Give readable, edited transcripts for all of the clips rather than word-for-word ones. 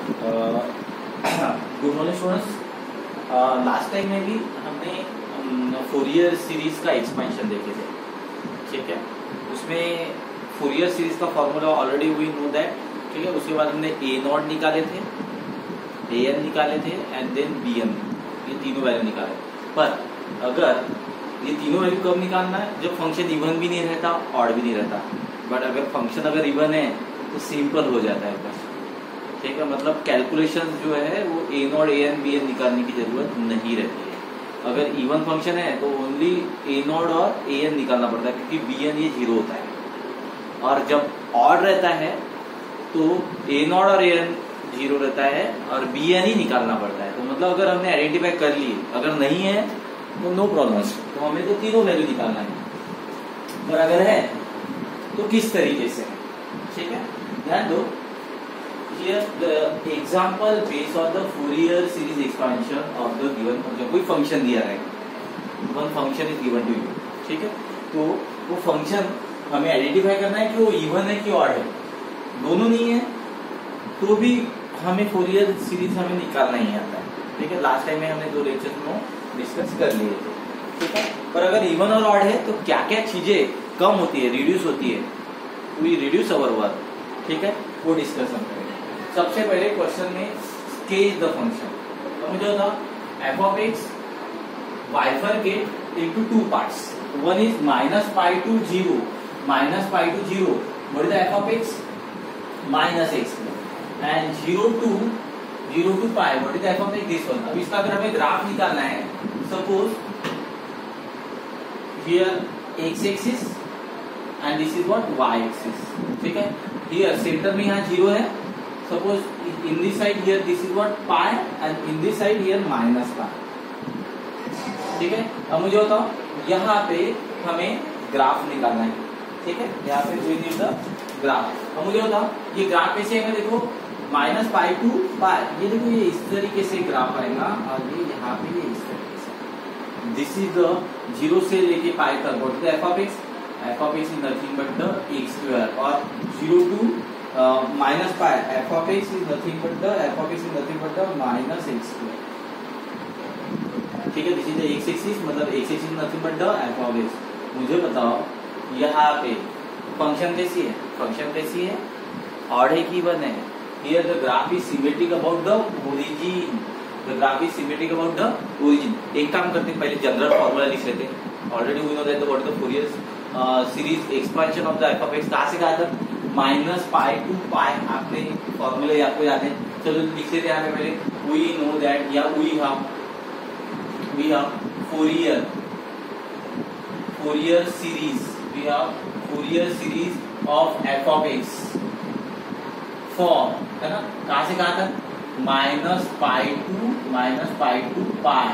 Good morning students. Last time में भी हमने फोरियर सीरीज का एक्सपेंशन देखे थे, ठीक है। उसमें फोरियर सीरीज का formula already we know that, ठीक है। उसके बाद हमने ए नॉट निकाले थे, ए एन निकाले थे एंड देन बी एन, ये तीनों वैल्यू निकाले। पर अगर ये तीनों वैल्यू कब निकालना है? जब फंक्शन इवन भी नहीं रहता, ऑड भी नहीं रहता। बट अगर फंक्शन अगर इवन है तो सिंपल हो जाता है बस, ठीक है। मतलब कैलकुलेशन जो है वो a nought a n b n निकालने की जरूरत नहीं रहती है। अगर इवन फंक्शन है तो ओनली ए नॉट और ए एन निकालना पड़ता है, क्योंकि बी एन ये जीरो होता है। और जब ऑड रहता है तो ए नॉट और ए एन जीरो रहता है और बी एन ही निकालना पड़ता है। तो मतलब अगर हमने आइडेंटिफाई कर ली, अगर नहीं है तो नो प्रॉब्लम, तो हमें तो तीनों वैल्यू निकालना है। और अगर है तो किस तरीके से है, ठीक है। ध्यान दो, here the example based on the Fourier series expansion of the given function। कोई फंक्शन दिया है, one function is given to you, ठीक है। तो वो फंक्शन हमें आइडेंटिफाई करना है कि वो इवन है कि ऑड है। दोनों नहीं है तो भी हमें फोरियर सीरीज हमें निकालना ही आता है, ठीक है। लास्ट टाइम में हमने दो लेक्चर में डिस्कस कर लिए थे, ठीक है। पर अगर इवन और ऑड है तो क्या क्या चीजें कम होती है, रिड्यूस होती है, वी रिड्यूस अवर वर्क, ठीक है, वो डिस्कस हम करेंगे। सबसे पहले क्वेश्चन में स्केच द फंक्शन। तो मुझे था f of x bifurcate into two parts. One is minus pi to zero, minus pi to zero what is the f of x minus x, and zero to pi what is the f of x this one. अब इसका अगर हमें graph निकालना है, suppose here x axis and this is what y axis, ठीक है। Here center में यहाँ जीरो है, suppose in this side here this is what pi and in this side here minus pi, ठीक है। अब मुझे बताओ यहाँ पे हमें ग्राफ निकालना है, ठीक है। यहाँ पे वी नीड द ग्राफ। अब मुझे बताओ ये ग्राफ कैसे आएगा? देखो माइनस पाई टू पाई, ये देखो ये इस तरीके से ग्राफ आएगा और ये यहाँ पे ये इस तरीके से। दिस इज द जीरो से लेके पाई तक what is the f of x? F of x is nothing but the x square, और zero to minus pi f of x is nothing but the f of x is nothing but the minus x square, ठीक है। This is the x axis, मतलब x axis is nothing but the f of x. मुझे बताओ यहाँ पे function कैसी है? Function कैसी है? ऑड है कि इवन है? Here the graph is symmetric about the origin, the graph is symmetric about the origin. एक काम करते हैं, पहले जनरल फॉर्मूला लिख लेते हैं। Already we know that what is the Fourier series expansion of the f of x. कहां से कहां तक? Minus pi to pi. आपने फॉर्मूले आपको याद है, चलो लिख लेते हैं पहले। वी नो दैट या we have Fourier series, we have Fourier series of f of x for, है ना, कहां से कहां तक? Minus pi to pi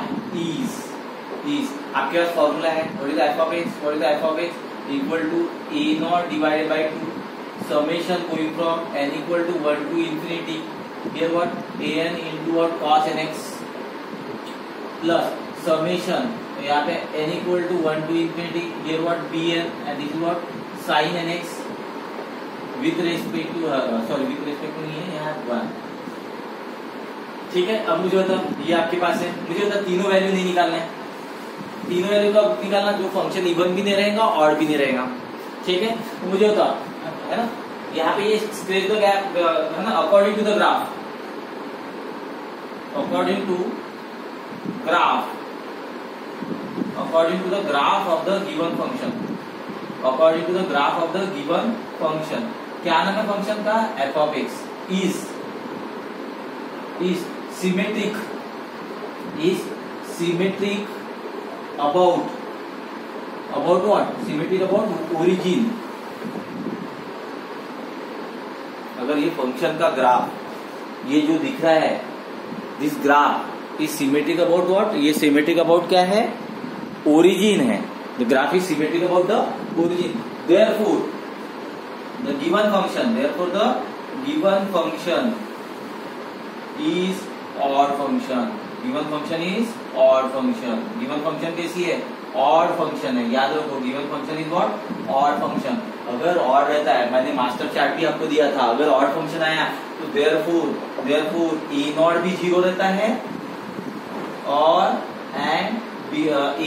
is आपके पास फॉर्मूला है। What is the f of x? What is the f of x? Equal to a naught divided by 2 summation going from n equal to 1 to infinity, here what a n into what cos nx plus summation यहाँ पे n equal to 1 to infinity, here what bn and this is what sin nx with respect to, sorry with respect to नहीं है यहाँ 1, ठीक है। अब मुझे बता, ये आपके पास है, मुझे बता तीनों वैल्यू नहीं निकालना है। तीनों वैल्यू का निकालना जो फंक्शन इवन भी नहीं रहेगा ऑड भी नहीं रहेगा, ठीक है। तो मुझे बता, है ना, यहाँ पे ये स्क्वेयर द गैप, है ना, according to the graph, according to graph, according to the graph of the given function, according to the graph of the given function, क्या नाम है फंक्शन का? f of x is symmetric about what? Symmetric about origin। अगर ये function का graph ये जो दिख रहा है, this graph is symmetric about what? ये सिमेट्रिक अबाउट क्या है? ओरिजिन है। The graph is symmetric about the origin, therefore the given function is odd function. Given function is odd function. Given function कैसी है? ऑड फंक्शन है, याद रखो given function is what odd function. अगर odd रहता है, मैंने मास्टर चार्ट भी आपको दिया था, अगर ऑड फंक्शन आया तो देयरफॉर ए नॉट भी जीरो रहता है और एंड ए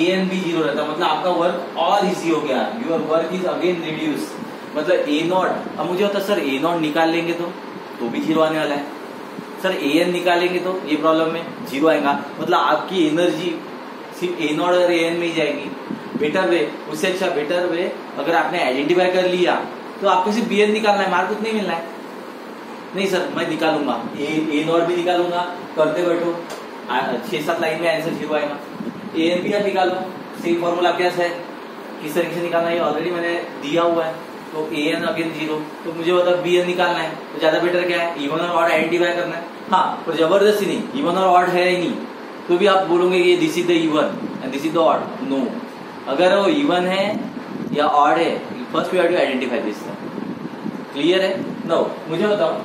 एन भी जीरो रहता है, मतलब आपका वर्क और इजी हो गया, your work is again reduce. मतलब ए नॉट, अब मुझे होता सर ए नॉट निकाल लेंगे तो भी जीरो आने वाला है, सर ए एन निकालेंगे तो ये प्रॉब्लम में जीरो आएगा, मतलब आपकी एनर्जी सिर्फ ए नॉट और ए एन में ही जाएगी। बेटर वे, उससे अच्छा बेटर वे अगर आपने आइडेंटिफाई कर लिया तो आपको सिर्फ बी एन निकालना है, मार्क उतना ही मिलना है। नहीं सर मैं निकालूंगा, ए नॉट भी निकालूंगा, करते बैठो 6-7 लाइन में आंसर जीरो आएगा। ए एन भी आप निकालो, सेम फॉर्मूला कैसा है, किस तरीके से निकालना है ऑलरेडी मैंने दिया हुआ है। तो ए एन अगेन जीरो, तो मुझे बता बी एन निकालना है, तो ज्यादा बेटर क्या है इवन और ऑड आइडेंटिफाई करना है। हाँ पर जबरदस्ती नहीं, इवन और ऑड है ही नहीं तो भी आप बोलोगे ये this is the even and this is the odd, no. अगर वो इवन है या ऑड है, first we have to identify this. Clear है? नो मुझे बताओ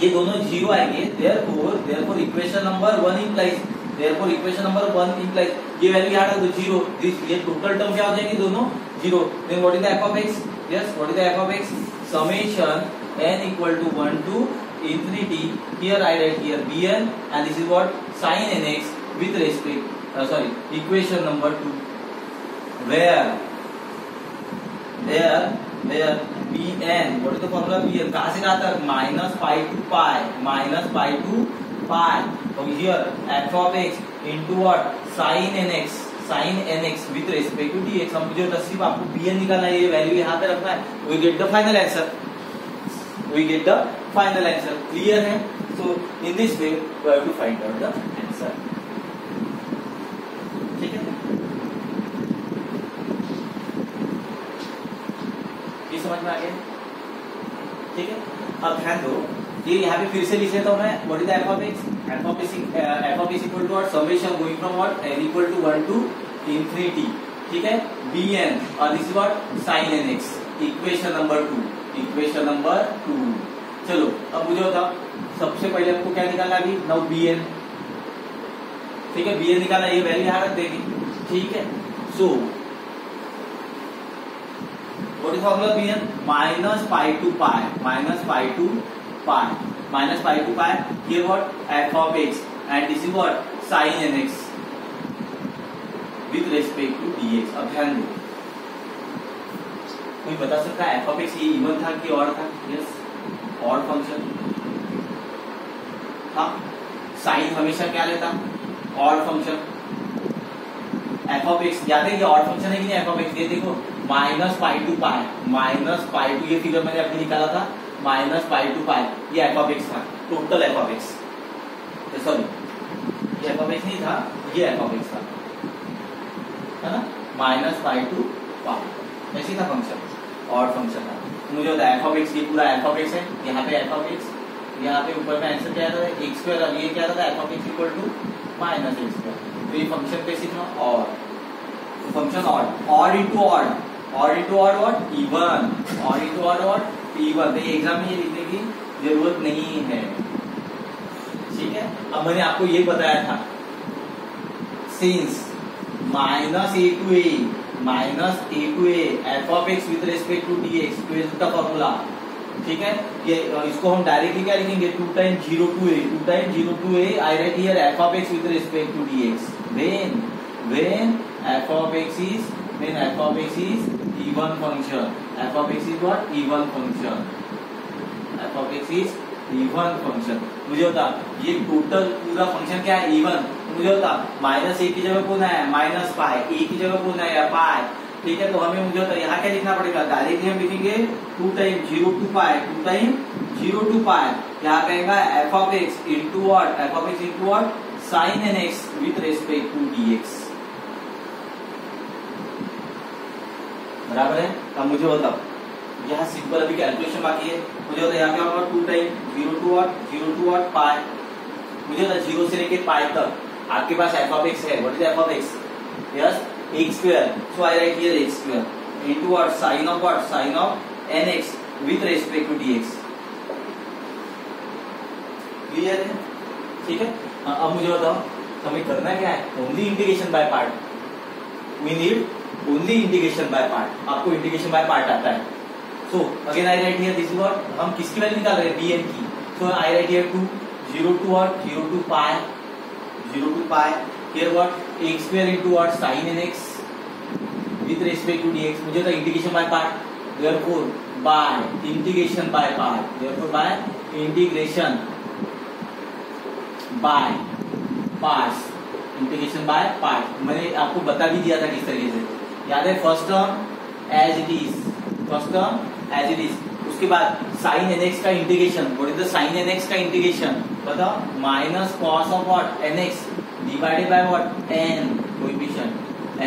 ये दोनों जीरो आएंगे, therefore equation number 1 implies, therefore equation number 1 implies ये वैल्यू यहाँ तो जीरो, ये टोटल टर्म क्या हो जाएंगे दोनों zero. Then what is the f of x? Yes what is the f of x? Summation n equal to 1 to infinity, here I write here bn and this is what sin nx with respect equation number 2 where bn, what is the formula bn, कहाँ से कहाँ तक minus pi to pi, so here f of x into what sin nx with respect to dx। हम मुझे सिर्फ आपको bn निकालना है, ये वैल्यू यहाँ पे रखना है, we get the final answer, clear है? So in this way we have to find out the answer, ठीक है? ये समझ में आ गया? ठीक है, अब ध्यान दो, ये यहाँ पे फिर से लिख लेता हूँ मैं, what is the f of x? f of x equal to what? Summation going from what? n equal to 1 to infinity, ठीक है? bn और this is what? sin nx, equation number 2। चलो अब मुझे बताओ सबसे पहले आपको क्या निकालना है अभी, नाउ bn, ठीक है? bn निकालना, ये वैल्यू यहाँ रख देगी, ठीक है? So what is formula bn? minus pi to pi, here what? f of x and this is what? sin nx with respect to dx। अब ध्यान दो, कोई बता सकता है f of x ये इवन था कि ऑड था? यस ऑड फंक्शन था, साइन हमेशा क्या लेता? Odd function. f of x याद है ये ऑड फंक्शन है कि नहीं? f of x ये देखो minus pi to ये फिगर मैंने अभी निकाला था, minus pi to pi ये f of x था, total f of x, sorry ये f of x नहीं था, ये f of x था, है ना? minus pi to pi ऐसी था फंक्शन, ऑड फंक्शन था। मुझे होता है f of x, ये पूरा f of x है, यहाँ पे f of x, यहाँ पे ऊपर में आंसर क्या था? x स्क्वायर, अब ये क्या था? f of x equal to minus x square. तो ये फंक्शन कैसी था? ऑड, तो function odd into odd what? Even, odd into odd what? Even. तो ये एग्जाम में ये लिखने की जरूरत नहीं है, ठीक है? अब मैंने आपको ये बताया था, since minus a to a f of x with respect to dx, तो इसका फॉर्मूला, ठीक है? ये इसको हम डायरेक्टली क्या लिखेंगे? 2 times 0 to a I write here f of x with respect to dx when f of x is even function, f of x is what? even function, f of x is even function। मुझे होता ये total पूरा function क्या है? Even. मुझे होता minus ए की जगह कौन है? माइनस पाई, ए की जगह कौन है? पाई, ठीक है? तो हमें मुझे होता यहाँ क्या लिखना पड़ेगा? डायरेक्टली हम लिखेंगे 2 times 0 to pi, यहाँ कहेगा f of x into what? f of x into what? sin nx with respect to dx, बराबर है? अब मुझे बताओ यहाँ सिंपल अभी कैलकुलेशन बाकी है, मुझे होता है यहाँ क्या होगा? 2 times 0 to what? पाई। मुझे होता 0 से लेके पाई तक आपके पास f of x है, what is f of x? Yes x square, so I write here x square into what? sin of nx with respect to dx। Clear है? ठीक है? अब मुझे बताओ हमें करना क्या है? Only integration by part, we need only integration by part, आपको इंटीग्रेशन बाय पार्ट आता है। So again I write here this is what, हम किसकी वैल्यू निकाल रहे हैं, bn की। So I write here 2 0 to what 0 to pi here what x square into what sin nx with respect to dx। मुझे तो integration by part, therefore by integration by part, therefore by integration by parts, integration by part. मैंने आपको बता भी दिया था किस तरीके से, याद है। First term as it is, first term as it is, उसके बाद sin nx का integration, what is the sin nx का इंटीग्रेशन बताओ, minus cos of what nx divided by what n coefficient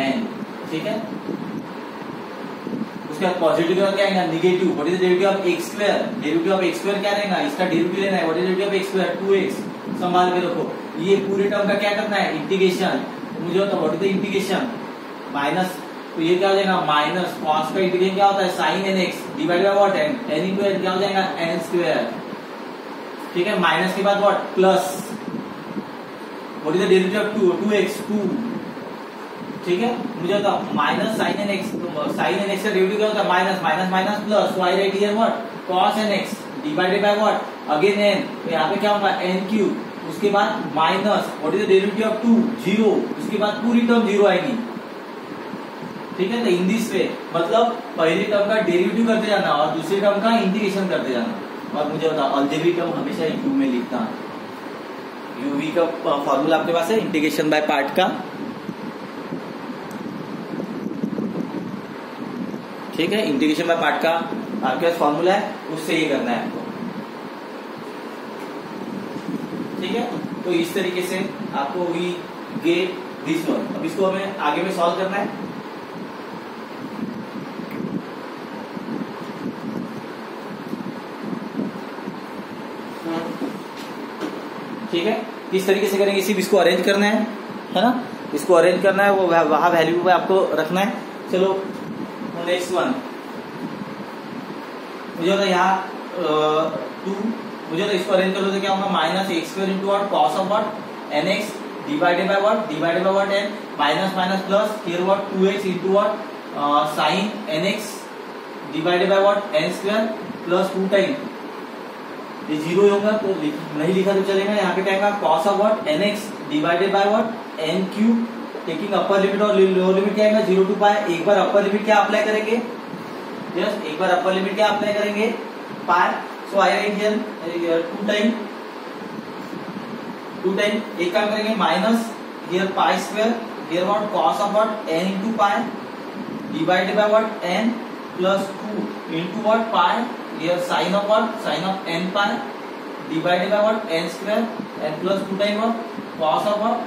n, ठीक है। उसके बाद पॉजिटिव का क्या आएगा, negative, what is the derivative of x square, derivative of x square क्या रहेगा, इसका डेरिवेटिव लेना है, what is the derivative of x square 2x, संभाल के रखो। ये पूरे टर्म का क्या करना है, इंटीग्रेशन। तो मुझे होता है what is the integration minus, तो ये क्या हो जाएगा माइनस कॉस का इंटीग्रेशन क्या होता है sin nx divided by what n into n क्या हो जाएगा n स्क्वायर, ठीक है। माइनस के बाद what plus, what is the derivative of 2x 2, ठीक है। मुझे होता minus sin nx, sin nx का डेरिवेटिव क्या होता है minus minus minus plus, so I write here what cos nx divided by what again n, तो यहाँ पे क्या होगा n क्यूब, उसके बाद minus what is the derivative of 2 0, उसके बाद पूरी टर्म 0 आएगी, ठीक है। तो इन दिस वे मतलब पहली टर्म का डेरिवेटिव करते जाना और दूसरी टर्म का इंटीग्रेशन करते जाना। और मुझे बता अलजेब्रिक टर्म हमेशा यू में लिखना, यूवी का फॉर्मूला आपके पास है इंटीग्रेशन बाय पार्ट का, ठीक है। इंटीग्रेशन बाय पार्ट का आपके पास फॉर्मूला है, उससे ये करना है आपको, ठीक है। तो इस तरीके से आपको वी गेट दिस वन। अब इसको हमें आगे में सॉल्व करना है, ठीक है। किस तरीके से करेंगे, सिर्फ इसको अरेंज करना है ना, इसको अरेंज करना है, वो वहां वैल्यू पे आपको रखना है। चलो नेक्स्ट वन, मुझे होता है यहाँ 2, मुझे तो इसको अरेंज कर दो तो क्या होगा minus x square into what cos of what n x divided by what n, minus minus plus here what 2x into what sine n x divided by what n square plus 2 time, ये zero होगा तो नहीं लिखा तो चलेगा। यहाँ पे क्या आएगा cos of what n x divided by what n cube, taking upper limit और लोअर लिमिट क्या आएगा 0 टू पाई। एक बार अपर लिमिट क्या अप्लाई करेंगे, यस एक बार अपर लिमिट क्या अप्लाई करेंगे पाई। सो आई राइट हियर 2 टाइम एक काम करेंगे minus here pi square here what cos of what N into pi divided by what N plus 2 into what pi here sine of n pi divided by what n square and plus 2 time what cos of what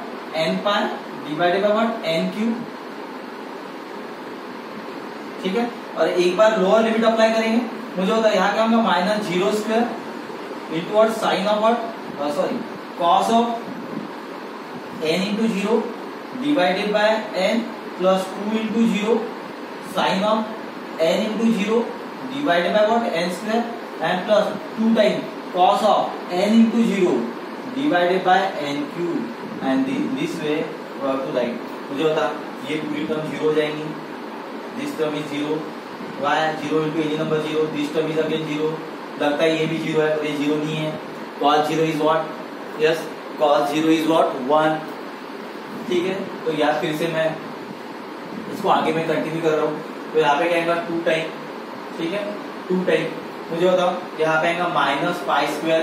n pi divided by what n cube, ठीक है। और एक बार lower limit apply करेंगे, मुझे होता है यहाँ क्या होगा minus 0 square into what sine of what sorry cos of n into 0 divided by n plus 2 into 0 sine of n into 0 divided by what n square and plus 2 time cos of n into 0 divided by n cube and this way we have to write। मुझे बता ये पूरी term 0 हो जाएंगी, this term is 0, y 0 into any number 0, this term is again 0, लगता है ये भी 0 है और ये 0 नहीं है। cos 0 is what, yes cos 0 is what 1, ठीक है। तो यार फिर से मैं इसको आगे में कंटिन्यू कर रहा हूँ, तो यहाँ पे क्या आएगा 2 टाइम, ठीक है 2 टाइम। मुझे बताओ यहाँ पे आएगा minus pi square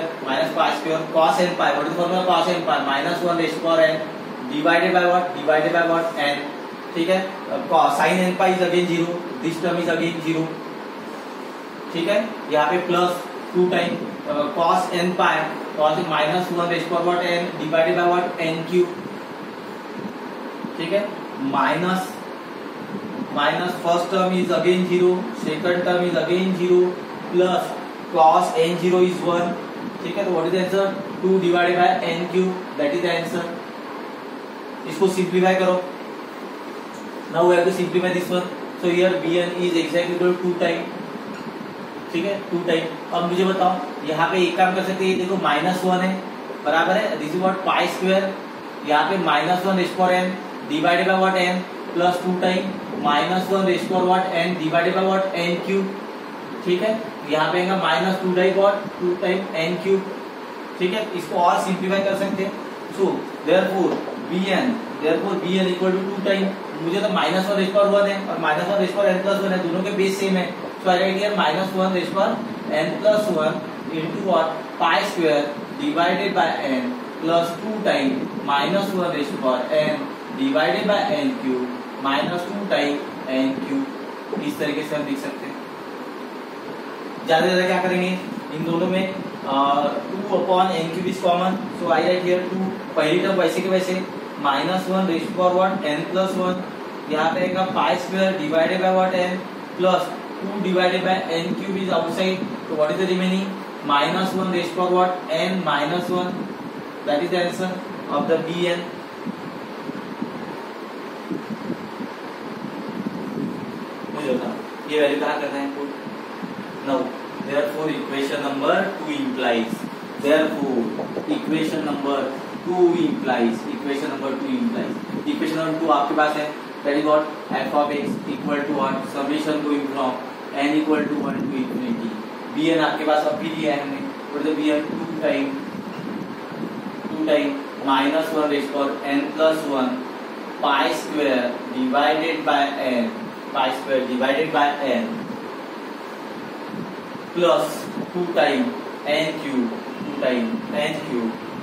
cos n pi, what is formula cos n pi minus 1 raised power n divided by what n, ठीक है। Sine n pi is again 0, this term is again 0, ठीक है। यहाँ पे plus 2 time cos n pi cos minus 1 raised power what n divided by what n cube, ठीक है। Minus first term is again 0, second term is again 0 plus cos n0 is 1, ठीक है। तो what is answer 2 divided by n cube, that is the answer. इसको simplify करो, now we have to simplify this one. So here bn is exactly equal to 2 time, ठीक है 2 time. अब मुझे बताओ यहाँ पे एक काम कर सकते हैं, देखो माइनस 1 है बराबर है this is what pi square, यहाँ पे minus 1 raised power n divided by what n, plus 2 time minus 1 raise power what n divided by what n cube, ठीक है। यहाँ पे आएगा minus 2 time what 2 time n cube, ठीक है। इसको और सिंप्लीफाई कर सकते हैं। So therefore bn equal to 2 time, मुझे तो माइनस 1 रेज पावर 1 है और minus 1 raise power n plus 1 है, दोनों के बेस सेम है। So I write here minus 1 raise power n plus 1 into what pi square divided by n plus 2 time minus 1 raise power n divided by n cube minus 2 time n cube. इस तरीके से हम लिख सकते हैं। ज्यादा ज्यादा क्या करेंगे, इन दोनों में 2 upon n cube is common, so I write here 2, पहली टर्म वैसे के वैसे minus 1 raise power what n plus 1, यहाँ पे आएगा pi square divided by what n plus 2 divided by n cube is outside, तो what is the remaining minus 1 raise power what n minus 1, that is the answer of the bn। ये value कहाँ करना है put. Now therefore equation number 2 implies equation number 2 implies equation number 2 आपके पास है, that is what f of x equal to what summation going from n equal to 1 to infinity, bn आपके पास अब भी दिया है हमने, what is the bn 2 time minus 1 raised to power n plus 1 pi square divided by n plus 2 time n cube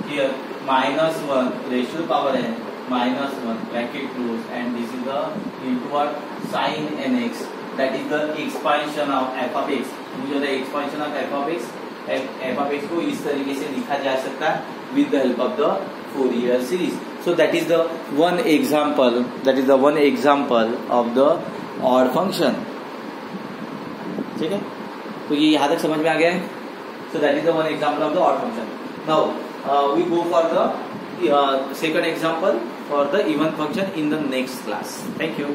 here minus 1 raised to the power n minus 1 bracket close, and this is the into what sin nx, that is the expansion of f of x। मुझे the expansion of f of x को इस तरीके से लिखा जा सकता है with the help of the Fourier series। So that is the one example of the odd function, ठीक है। तो ये यहाँ तक समझ में आ गया है। So that is the one example of the odd function। Now we go for the second example for the even function in the next class। Thank you।